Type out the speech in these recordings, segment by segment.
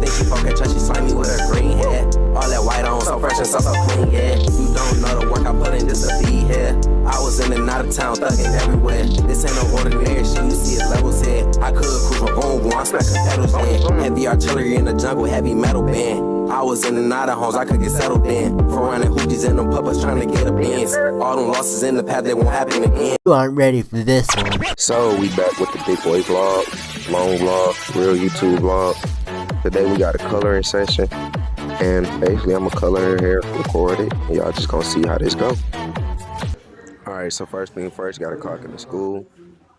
think she fuck at church, she slimy with her green hair. All that white on, so fresh and so clean, yeah. You don't know the work I put in just to be here. I was in and out of town, thugging everywhere. This ain't no ordinary shit, you see it levels here. I could cruise my boom boom, I'm smacking pedals in. Heavy artillery in the jungle, heavy metal band. I was in and out of homes, I could get settled in. For running hoochies and them puppets trying to get a Benz. All them losses in the past, they won't happen again. You aren't ready for this one. So we back with the big boy vlog, long vlog, real YouTube vlog. Today we got a coloring session, and basically I'm gonna color her hair, record it, and y'all just gonna see how this go. Alright, so first thing first, gotta clock into school.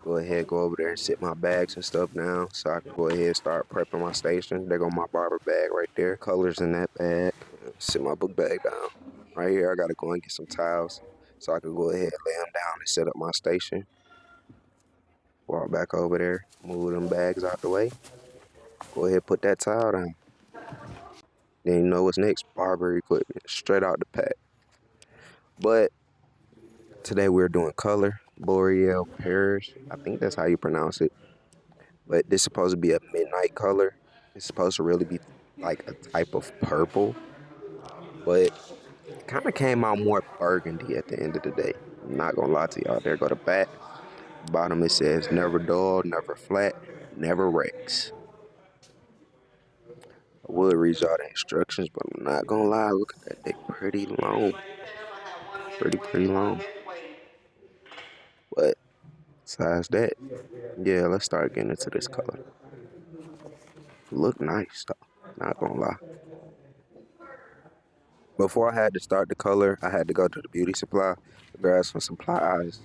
Go ahead, go over there and sit my bags and stuff down so I can go ahead and start prepping my station. There go my barber bag right there, colors in that bag. Sit my book bag down. Right here I gotta go and get some towels so I can go ahead and lay them down and set up my station. Walk back over there, move them bags out the way. Go ahead, put that towel down. Then you know what's next, barber equipment, straight out the pack. But today we're doing color, L'Oreal Paris. I think that's how you pronounce it. But this is supposed to be a midnight color. It's supposed to really be like a type of purple. But it kind of came out more burgundy at the end of the day. I'm not gonna lie to y'all. There go the back. Bottom it says never dull, never flat, never wrecks. I would read y'all the instructions, but I'm not gonna lie. Look at that. They pretty long. Pretty long. But besides that, yeah, let's start getting into this color. Look nice though, not gonna lie. Before I had to start the color, I had to go to the beauty supply to grab some supplies,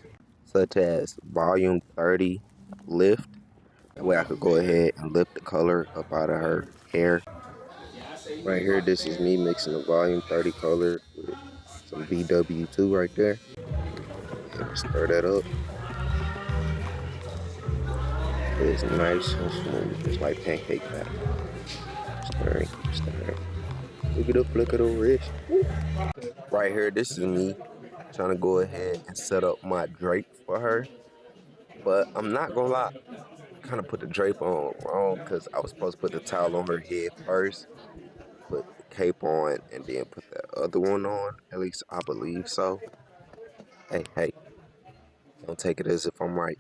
such as volume 30 lift. That way I could go ahead and lift the color up out of her hair. Right here, this is me mixing the volume 30 color with some VW2 right there. And stir that up. It's nice and smooth, just like pancake batter. Stirring, stirring. Look at the wrist. Right here, this is me trying to go ahead and set up my drape for her. But I'm not gonna lie, I kind of put the drape on wrong because I was supposed to put the towel on her head first, put the cape on, and then put the other one on. At least I believe so. Hey, don't take it as if I'm right.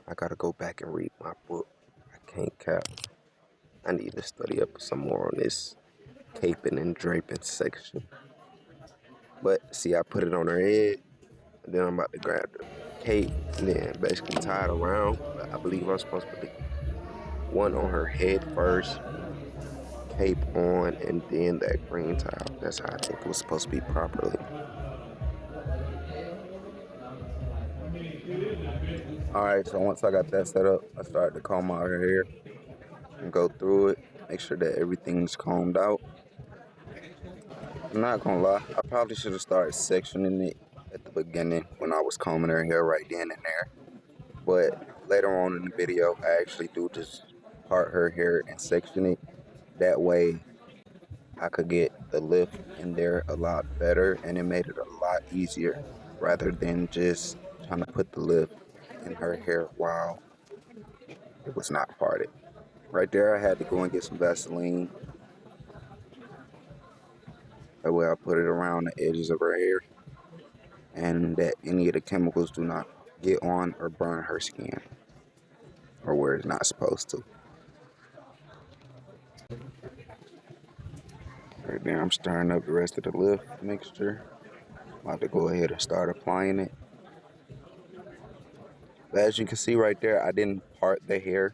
I gotta go back and read my book. I can't cap. I need to study up some more on this caping and draping section. But see, I put it on her head, and then I'm about to grab the cape and then basically tie it around. But I believe I'm supposed to put the one on her head first, cape on, and then that green towel. That's how I think it was supposed to be properly. Alright, so once I got that set up, I started to comb out her hair and go through it, make sure that everything's combed out. I'm not gonna lie, I probably should have started sectioning it at the beginning when I was combing her hair right then and there. But later on in the video, I actually do just part her hair and section it. That way I could get the lift in there a lot better, and it made it a lot easier rather than just trying to put the lift in her hair while it was not parted. Right there, I had to go and get some Vaseline. That way I put it around the edges of her hair, and that any of the chemicals do not get on or burn her skin, or where it's not supposed to. Right there, I'm stirring up the rest of the lift mixture. I'm about to go ahead and start applying it. But as you can see right there, I didn't part the hair,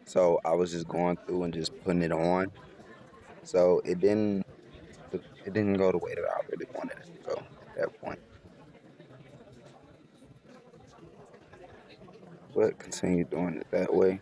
so I was just going through and just putting it on. So it didn't go the way that I really wanted it to go at that point. But continue doing it that way.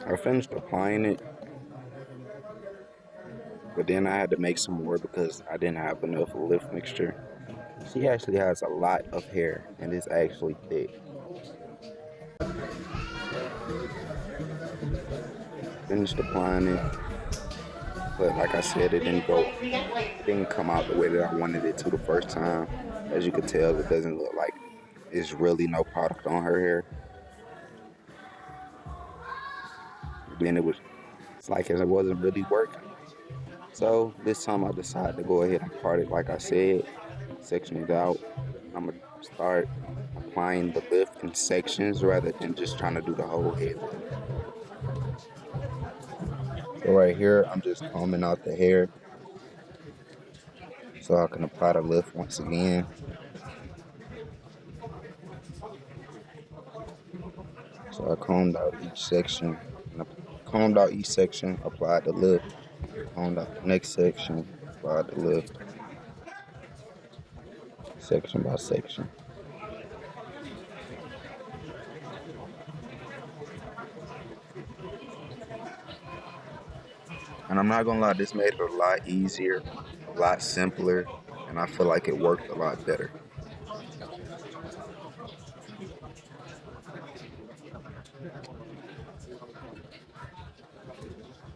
I finished applying it, But then I had to make some more because I didn't have enough lift mixture. She actually has a lot of hair and it's actually thick. Finished applying it, but like I said, it didn't come out the way that I wanted it to the first time. As you could tell, it doesn't look like it's really no product on her hair. Then it's like it wasn't really working. So this time I decided to go ahead and part it like I said, section it out. I'm gonna start applying the lift in sections rather than just trying to do the whole head lift. So right here, I'm just combing out the hair so I can apply the lift once again. So I combed out each section, and I combed out each section, applied the lift, combed out the next section, applied the lift, section by section. And I'm not gonna lie, this made it a lot easier, a lot simpler, and I feel like it worked a lot better.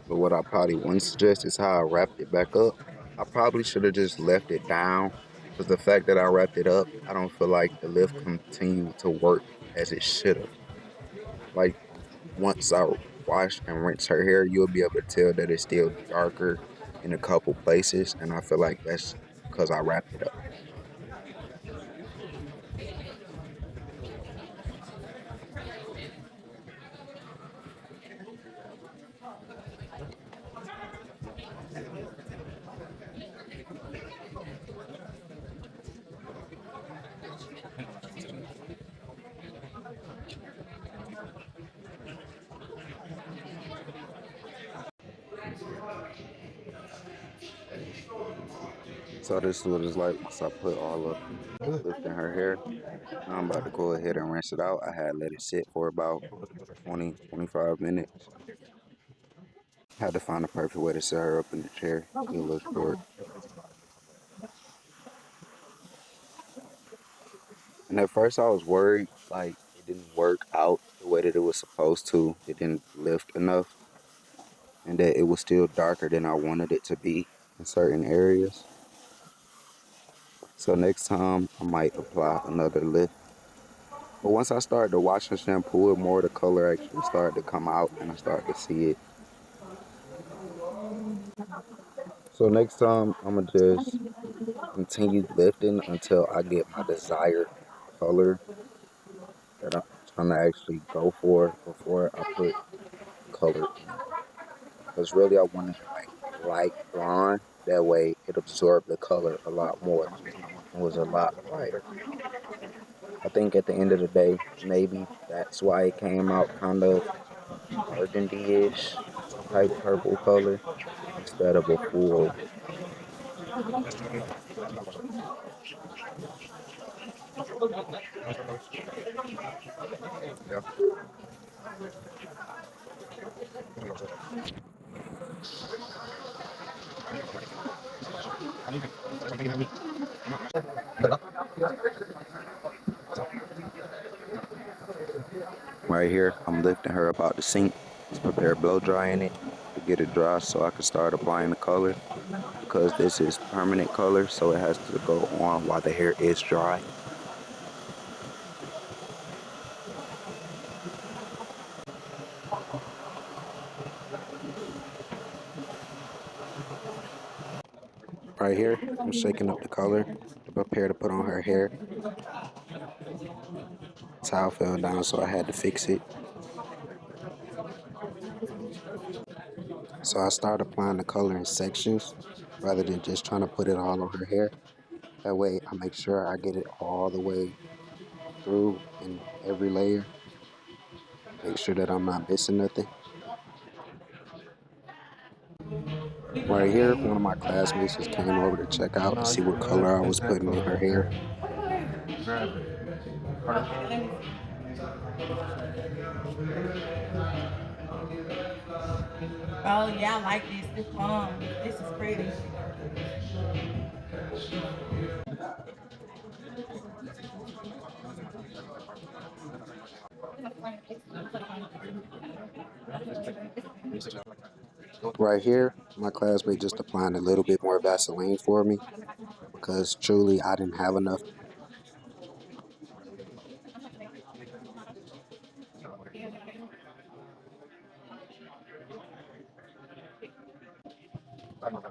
But what I probably wouldn't suggest is how I wrapped it back up. I probably should have just left it down because the fact that I wrapped it up, I don't feel like the lift continued to work as it should have. Like once I wash and rinse her hair, you'll be able to tell that it's still darker in a couple places, and I feel like that's because I wrapped it up. So this is what it's like once I put all of the lift in her hair. Now I'm about to go ahead and rinse it out. I had let it sit for about 20, 25 minutes. Had to find the perfect way to set her up in the chair. Get a little short. And at first I was worried, like it didn't work out the way that it was supposed to. It didn't lift enough, and that it was still darker than I wanted it to be in certain areas. So next time I might apply another lift. But once I started to wash and shampoo it more, the color actually started to come out and I started to see it. So next time I'm gonna just continue lifting until I get my desired color that I'm trying to actually go for before I put color in. Because really I wanted it like light blonde. That way it absorbed the color a lot more and was a lot brighter. I think at the end of the day, maybe that's why it came out kind of burgundy-ish type purple color instead of a full. Yeah. Right here, I'm lifting her up out the sink to prepare blow drying it to get it dry so I can start applying the color because this is permanent color, so it has to go on while the hair is dry. Right here, I'm shaking up the color to prepare to put on her hair. Towel fell down, so I had to fix it. So I started applying the color in sections rather than just trying to put it all on her hair. That way I make sure I get it all the way through in every layer. Make sure that I'm not missing nothing. Right here, one of my classmates just came over to check out to see what color I was putting in her hair. Oh yeah, I like this. This fun. This is pretty. Right here, my classmate just applying a little bit more Vaseline for me because truly I didn't have enough.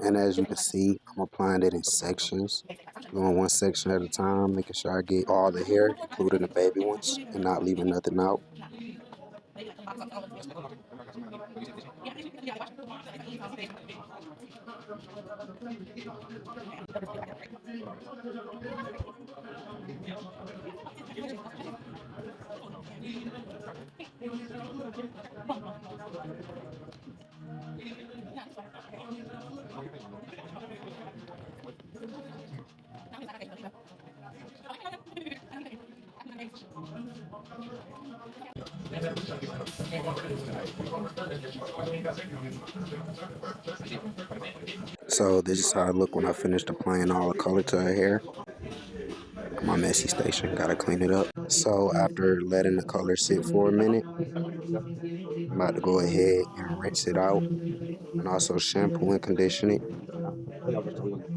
And as you can see, I'm applying it in sections, doing one section at a time, making sure I get all the hair, including the baby ones, and not leaving nothing out. So this is how I look when I finished applying all the color to her hair. My messy station, gotta clean it up. So after letting the color sit for a minute, I'm about to go ahead and rinse it out and also shampoo and condition it.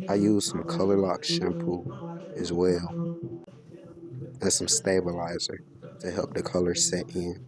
I use some Color Lock shampoo as well and some stabilizer to help the color set in.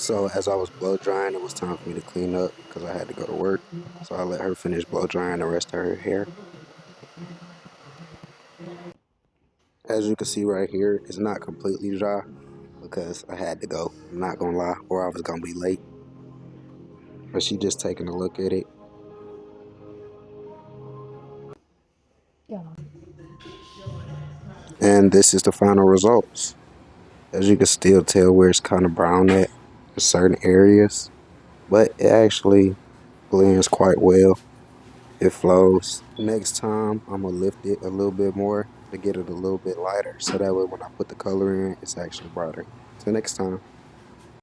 So as I was blow drying, it was time for me to clean up because I had to go to work. So I let her finish blow drying the rest of her hair. As you can see right here, it's not completely dry because I had to go. I'm not gonna lie, or I was gonna be late. But she just taking a look at it. And this is the final results. As you can still tell where it's kind of brown at in certain areas, but it actually blends quite well. It flows. Next time, I'm gonna lift it a little bit more to get it a little bit lighter, so that way when I put the color in, it's actually brighter. Till next time.